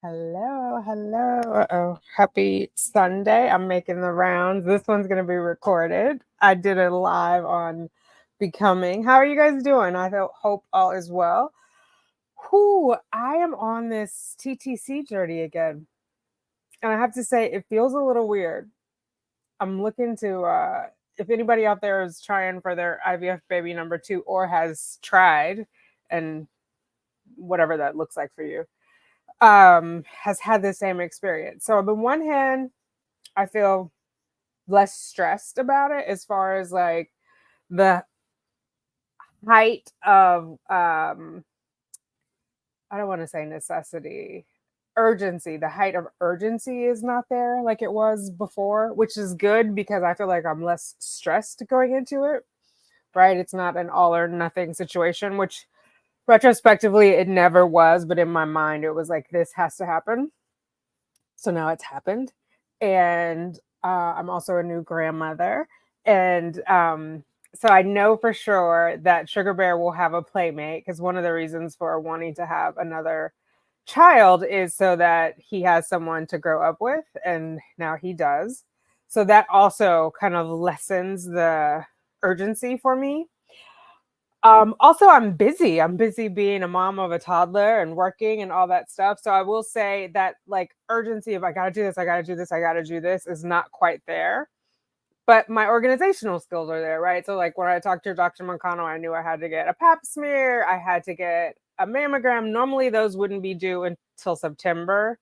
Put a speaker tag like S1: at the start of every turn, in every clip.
S1: Hello, hello. Uh-oh. Happy Sunday. I'm making the rounds. This one's going to be recorded. I did it live on Becoming. How are you guys doing? Hope all is well. Whew, I am on this TTC journey again. And I have to say, it feels a little weird. I'm looking to, if anybody out there is trying for their IVF baby number two or has tried, and whatever that looks like for you, has had the same experience. So on the one hand, I feel less stressed about it as far as like the height of I don't want to say necessity, urgency. The height of urgency is not there like it was before, which is good because I feel like I'm less stressed going into it, right? It's not an all or nothing situation, which retrospectively it never was, but in my mind it was like this has to happen. So now it's happened. And I'm also a new grandmother. And so I know for sure that Sugar Bear will have a playmate because one of the reasons for wanting to have another child is so that he has someone to grow up with. And now he does. So that also kind of lessens the urgency for me. Also, I'm busy. I'm busy being a mom of a toddler and working and all that stuff. So I will say that like urgency of I gotta do this, I gotta do this, I gotta do this is not quite there. But my organizational skills are there, right? So like when I talked to Dr. Moncano, I knew I had to get a pap smear, I had to get a mammogram. Normally those wouldn't be due until September.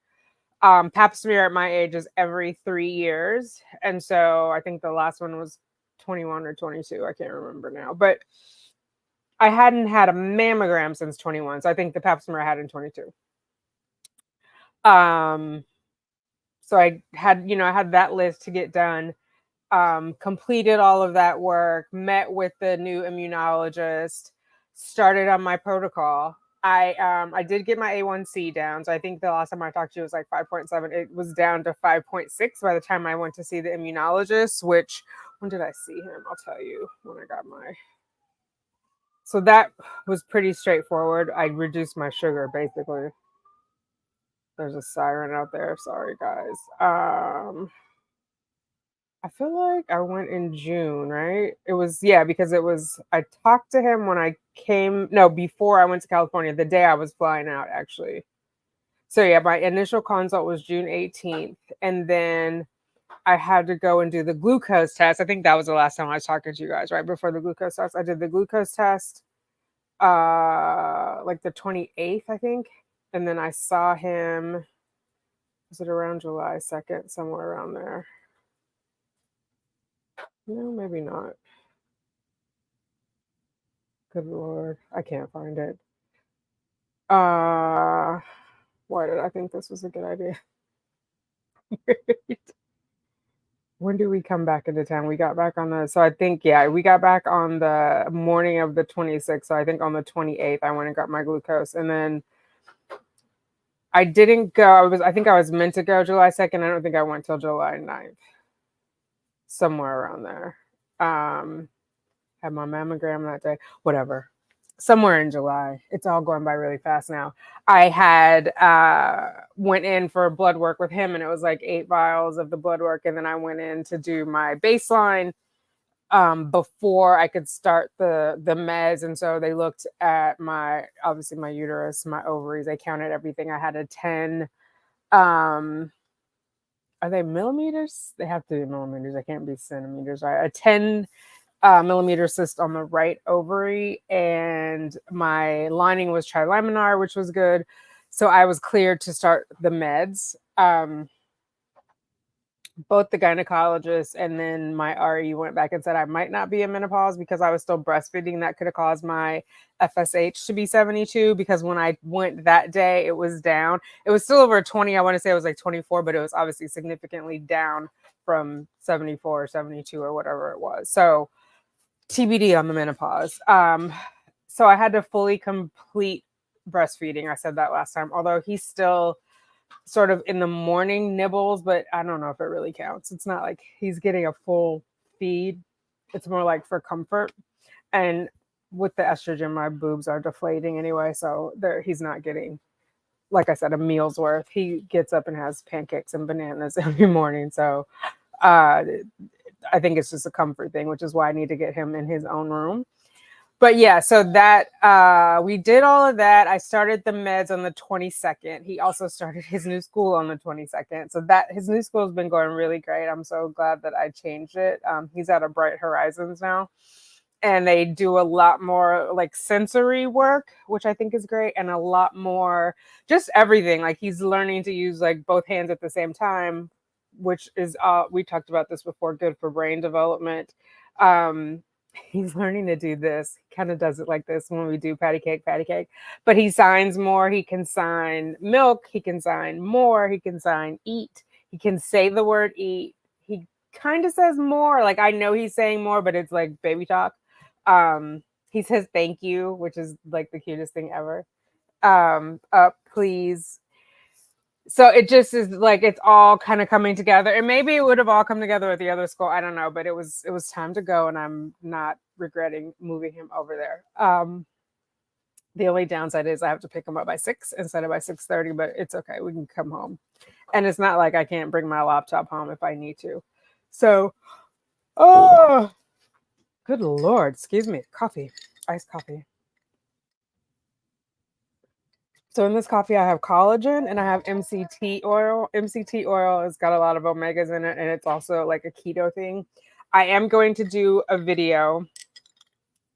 S1: Pap smear at my age is every 3 years. And so I think the last one was 21 or 22. I can't remember now. But I hadn't had a mammogram since 21, so I think the pap smear I had in 22. Um, so I had that list to get done. Completed all of that work, met with the new immunologist, started on my protocol. I did get my A1C down, so I think the last time I talked to you was like 5.7. It was down to 5.6 by the time I went to see the immunologist. Which when did I see him? I'll tell you when I got my. So that was pretty straightforward. I reduced my sugar basically. There's a siren out there. Sorry, guys. I feel like I went in June, right? It was, yeah, because I talked to him when I came, no, before I went to California, the day I was flying out, actually. So, yeah, my initial consult was June 18th. And then I had to go and do the glucose test. I think that was the last time I was talking to you guys, right? Before the glucose test. I did the glucose test like the 28th, I think. And then I saw him, was it around July 2nd, somewhere around there? No, maybe not. Good Lord, I can't find it. Uh, why did I think this was a good idea? When do we come back into town? We got back on so I think, yeah, we got back on the morning of the 26th. So I think on the 28th, I went and got my glucose. And then I didn't go. I think I was meant to go July 2nd. I don't think I went till July 9th. Somewhere around there. Had my mammogram that day. Whatever. Somewhere in July. It's all going by really fast now. I had went in for blood work with him, and it was like 8 vials of the blood work, and then I went in to do my baseline before I could start the meds. And so they looked at obviously my uterus, my ovaries. They counted everything. I had a 10. Are they millimeters? They have to be millimeters. I can't be centimeters, right? A 10 millimeter cyst on the right ovary, and my lining was trilaminar, which was good. So I was cleared to start the meds. Both the gynecologist and then my RE went back and said I might not be in menopause because I was still breastfeeding. That could have caused my FSH to be 72, because when I went that day, it was down. It was still over 20. I want to say it was like 24, but it was obviously significantly down from 74 or 72 or whatever it was. So TBD on the menopause. So I had to fully complete breastfeeding. I said that last time, although he's still sort of in the morning nibbles, but I don't know if it really counts. It's not like he's getting a full feed. It's more like for comfort. And with the estrogen, my boobs are deflating anyway, so he's not getting like I said, a meal's worth. He gets up and has pancakes and bananas every morning. So uh, I think it's just a comfort thing, which is why I need to get him in his own room. But yeah, so that we did all of that. I started the meds on the 22nd. He also started his new school on the 22nd. So that his new school has been going really great. I'm so glad that I changed it. He's at a Bright Horizons now, and they do a lot more like sensory work, which I think is great, and a lot more just everything. Like he's learning to use like both hands at the same time, which is we talked about this before, good for brain development. Um, he's learning to do this. He kind of does it like this when we do patty cake. But he signs more. He can sign milk. He can sign more. He can sign eat. He can say the word eat. He kind of says more. Like I know he's saying more, but it's like baby talk. He says thank you, which is like the cutest thing ever. Up, please. So it just is like it's all kind of coming together, and maybe it would have all come together at the other school. I don't know, but it was time to go, and I'm not regretting moving him over there. The only downside is I have to pick him up by 6 instead of by 6:30, but it's okay. We can come home, and it's not like I can't bring my laptop home if I need to. So, oh, good lord, excuse me, coffee, iced coffee. So in this coffee, I have collagen and I have MCT oil. MCT oil has got a lot of omegas in it, and it's also like a keto thing. I am going to do a video.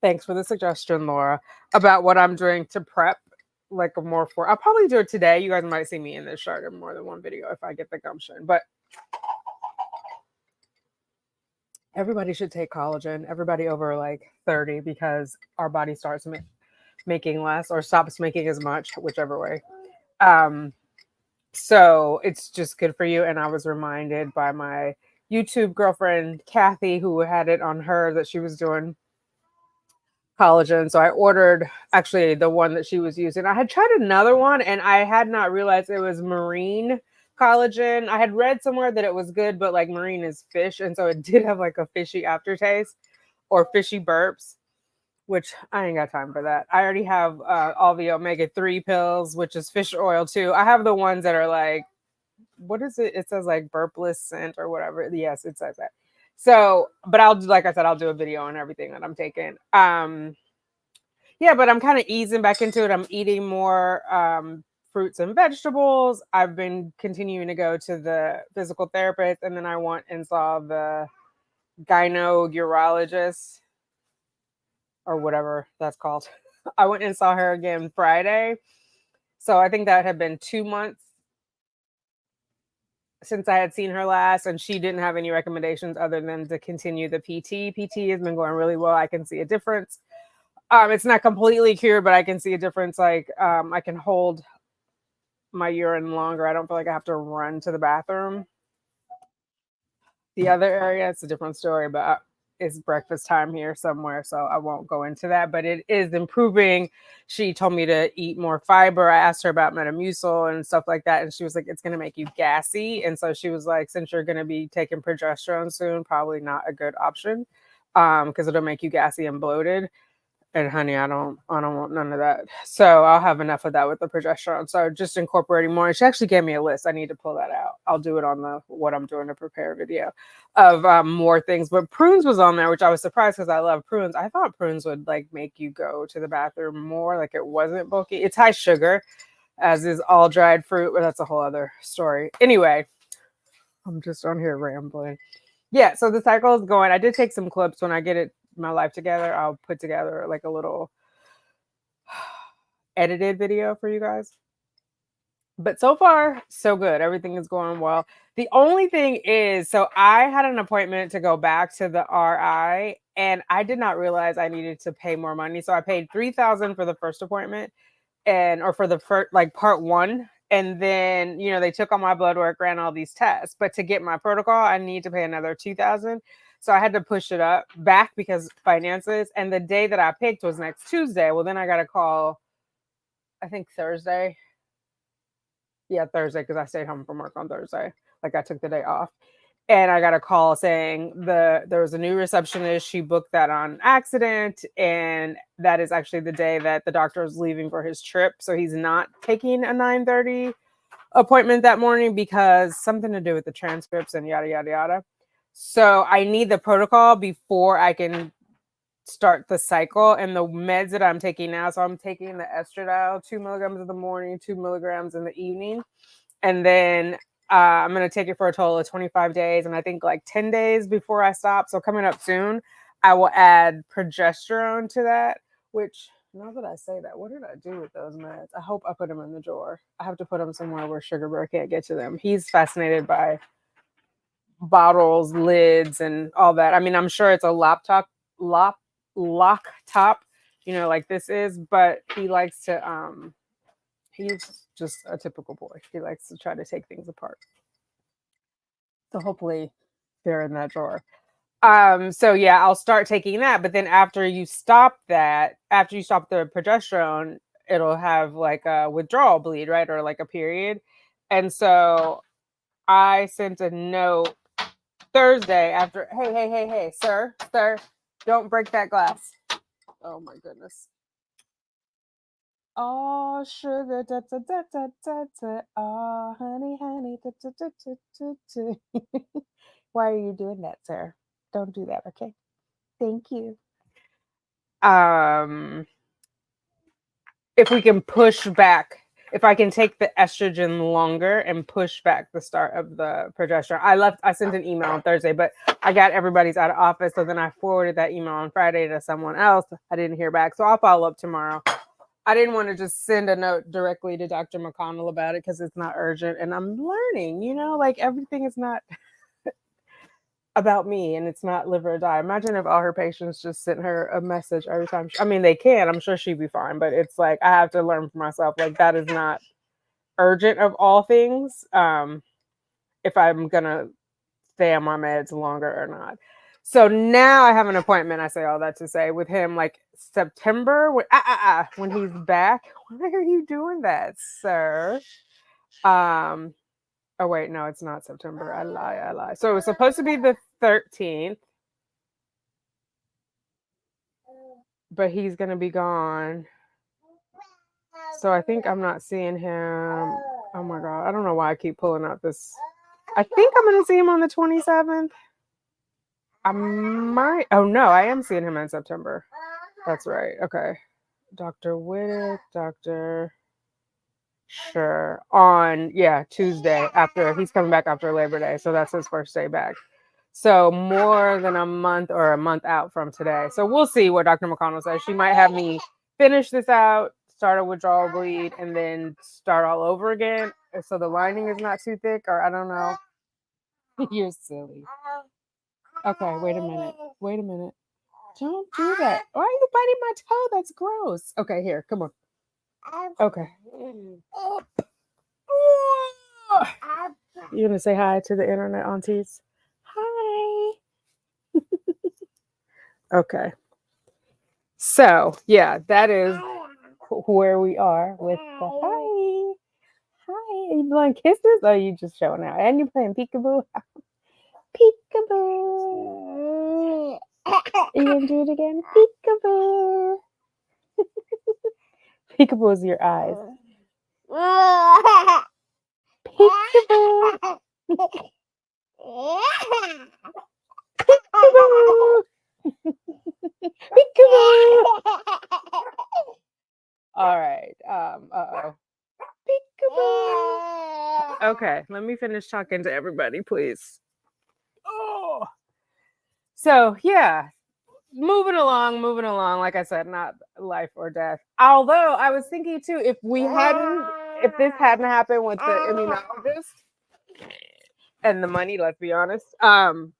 S1: Thanks for the suggestion, Laura, about what I'm doing to prep like a more for. I'll probably do it today. You guys might see me in this shirt in more than one video if I get the gumption. But everybody should take collagen. Everybody over like 30 because our body starts making less or stops making as much, whichever way. Um, So it's just good for you. And I was reminded by my YouTube girlfriend, Kathy, who had it on her that she was doing collagen. So I ordered actually the one that she was using. I had tried another one and I had not realized it was marine collagen. I had read somewhere that it was good, but like marine is fish. And so it did have like a fishy aftertaste or fishy burps, which I ain't got time for that. I already have all the omega-3 pills, which is fish oil too. I have the ones that are like, what is it? It says like burpless scent or whatever. Yes, it says that. So, but I'll do, like I said, I'll do a video on everything that I'm taking. Yeah, but I'm kind of easing back into it. I'm eating more fruits and vegetables. I've been continuing to go to the physical therapist, and then I went and saw the gyno urologist or whatever that's called. I went and saw her again Friday. So I think that had been 2 months since I had seen her last, and she didn't have any recommendations other than to continue the PT. PT has been going really well. I can see a difference. It's not completely cured, but I can see a difference. Like I can hold my urine longer. I don't feel like I have to run to the bathroom. The other area, it's a different story, but it's breakfast time here somewhere, so I won't go into that. But it is improving. She told me to eat more fiber. I asked her about Metamucil and stuff like that, and she was like, "It's going to make you gassy." And so she was like, "Since you're going to be taking progesterone soon, probably not a good option, because it'll make you gassy and bloated." And honey, I don't want none of that. So I'll have enough of that with the progesterone. So just incorporating more. And she actually gave me a list. I need to pull that out. I'll do it on the what I'm doing to prepare video of more things. But prunes was on there, which I was surprised because I love prunes. I thought prunes would like make you go to the bathroom more. Like it wasn't bulky. It's high sugar, as is all dried fruit, but that's a whole other story. Anyway, I'm just on here rambling. Yeah, so the cycle is going. I did take some clips when I get it my life together. I'll put together like a little edited video for you guys. But so far, so good. Everything is going well. The only thing is, so I had an appointment to go back to the RI, and I did not realize I needed to pay more money. So I paid $3,000 for the first appointment, and or for the first like part one. And then they took all my blood work, ran all these tests. But to get my protocol, I need to pay another $2,000. So I had to push it up back because finances. And the day that I picked was next Tuesday. Well, then I got a call, I think Thursday. Yeah, Thursday, because I stayed home from work on Thursday. Like I took the day off. And I got a call saying there was a new receptionist. She booked that on accident, and that is actually the day that the doctor is leaving for his trip. So he's not taking a 9:30 appointment that morning because something to do with the transcripts and yada yada yada. So I need the protocol before I can start the cycle and the meds that I'm taking now. So I'm taking the estradiol, 2 milligrams in the morning, 2 milligrams in the evening, and then I'm going to take it for a total of 25 days. And I think like 10 days before I stop. So coming up soon, I will add progesterone to that, which now that I say that, what did I do with those meds? I hope I put them in the drawer. I have to put them somewhere where Sugar Bear can't get to them. He's fascinated by bottles, lids, and all that. I mean, I'm sure it's a lock top, like this is, but he likes to he's just a typical boy. He likes to try to take things apart. So hopefully they're in that drawer. So yeah, I'll start taking that, but then after you stop the progesterone, it'll have like a withdrawal bleed, right? Or like a period. And so I sent a note Thursday after, hey, sir, don't break that glass. Oh my goodness. Oh, sugar, da, da, da, da, da, da. Oh, honey, da, da, da, da, da, da. Why are you doing that, sir? Don't do that, okay? Thank you. If we can push back, if I can take the estrogen longer and push back the start of the progesterone. I sent an email on Thursday, but I got everybody's out of office. So then I forwarded that email on Friday to someone else. I didn't hear back. So I'll follow up tomorrow. I didn't want to just send a note directly to Dr. McConnell about it because it's not urgent. And I'm learning, like everything is not about me and it's not live or die. Imagine if all her patients just sent her a message every time. I mean, they can. I'm sure she'd be fine. But it's like I have to learn for myself. Like that is not urgent of all things. If I'm going to stay on my meds longer or not. So now I have an appointment. I say all that to say with him, like September when he's back. Why are you doing that, sir? Oh wait, no, it's not September. I lie. So it was supposed to be the 13th, but he's gonna be gone. So I think I'm not seeing him. Oh my god, I don't know why I keep pulling out this. I think I'm gonna see him on the 27th. I might. Oh no, I am seeing him in September. That's right. Okay. Dr. Whittick, Sure. On, Tuesday after he's coming back after Labor Day. So that's his first day back. So more than a month or a month out from today. So we'll see what Dr. McConnell says. She might have me finish this out, start a withdrawal bleed, and then start all over again. So the lining is not too thick, or I don't know. You're silly. Okay, wait a minute. Don't do that. Why are you biting my toe? That's gross. Okay, here, come on. Okay. You gonna say hi to the internet aunties? Hi. Okay. So yeah, that is where we are with the hi. Hi. Are you blowing kisses? Or are you just showing out? And you're playing peekaboo? Peekaboo. Are you gonna do it again? Peekaboo. Peekaboo is your eyes. Peekaboo. Peekaboo. Peekaboo. All right. Uh-oh. Peekaboo. Okay, let me finish talking to everybody, please. Oh. So yeah, moving along. Like I said, not life or death. Although I was thinking too, if this hadn't happened with the immunologist and the money, let's be honest. Keep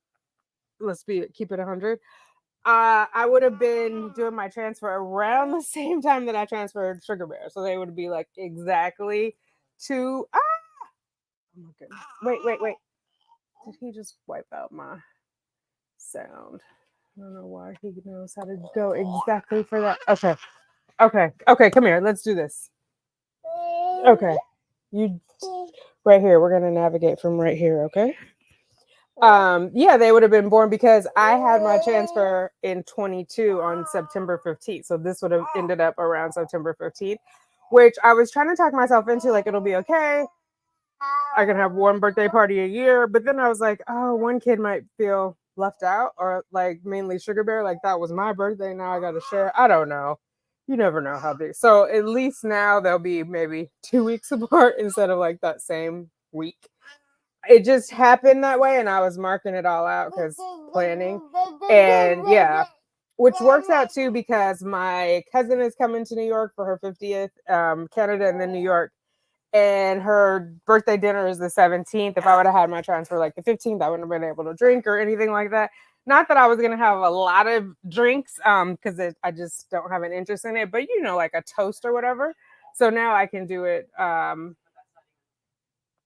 S1: it 100. I would have been doing my transfer around the same time that I transferred Sugar Bear, so they would be like exactly two. Oh my goodness! Wait! Did he just wipe out my sound? I don't know why he knows how to go exactly for that. Okay. Come here. Let's do this. Okay, you right here. We're gonna navigate from right here. Okay. Yeah, they would have been born because I had my transfer in 22 on September 15th. So this would have ended up around September 15th, which I was trying to talk myself into, like, it'll be okay. I can have one birthday party a year. But then I was like, oh, one kid might feel left out, or like mainly Sugar Bear. Like, that was my birthday. Now I got to share. I don't know. You never know how big. So at least now they'll be maybe 2 weeks apart instead of like that same week. It just happened that way, and I was marking it all out because planning. And yeah, which works out too because my cousin is coming to New York for her 50th, Canada, and then New York. And her birthday dinner is the 17th. If I would have had my transfer like the 15th, I wouldn't have been able to drink or anything like that. Not that I was gonna have a lot of drinks, because I just don't have an interest in it. But like a toast or whatever. So now I can do it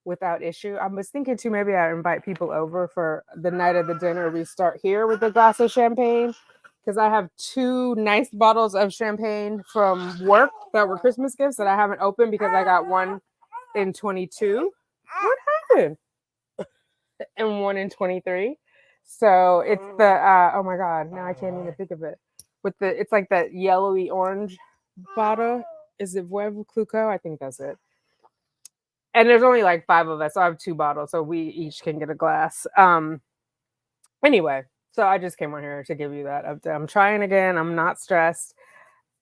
S1: without issue. I was thinking too, maybe I invite people over for the night of the dinner. We start here with a glass of champagne because I have 2 nice bottles of champagne from work that were Christmas gifts that I haven't opened because I got one in 22. What happened? And one in 23. So it's the oh my god, now I can't even think of it. It's like that yellowy orange bottle. Is it Veuve Clicquot? I think that's it. And there's only like 5 of us, so I have 2 bottles, so we each can get a glass. Anyway, so I just came on here to give you that update. I'm trying again. I'm not stressed.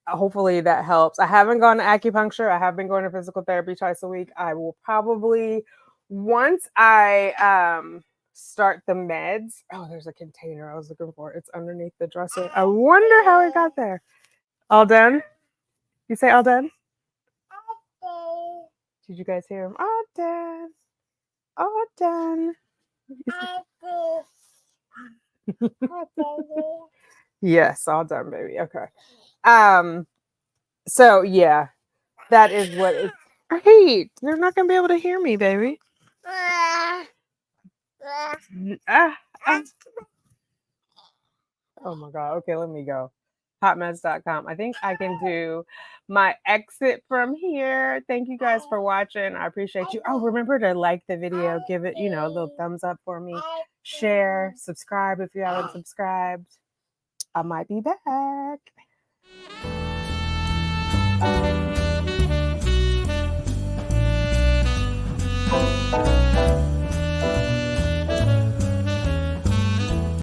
S1: Hopefully that helps. I haven't gone to acupuncture. I have been going to physical therapy twice a week. I will probably, once I start the meds. Oh, there's a container I was looking for. It's underneath the dresser. I wonder how it got there. All done? You say all done? Did you guys hear him? All done. All done. Yes, all done, baby. Okay. So yeah, that is what it's. Hey, they're not gonna be able to hear me, baby. Ah, ah. Oh my god. Okay, let me go. Hotmess.com. I think I can do my exit from here. Thank you guys for watching. I appreciate you. Oh, remember to like the video, give it, a little thumbs up for me. Share, subscribe if you haven't subscribed. I might be back.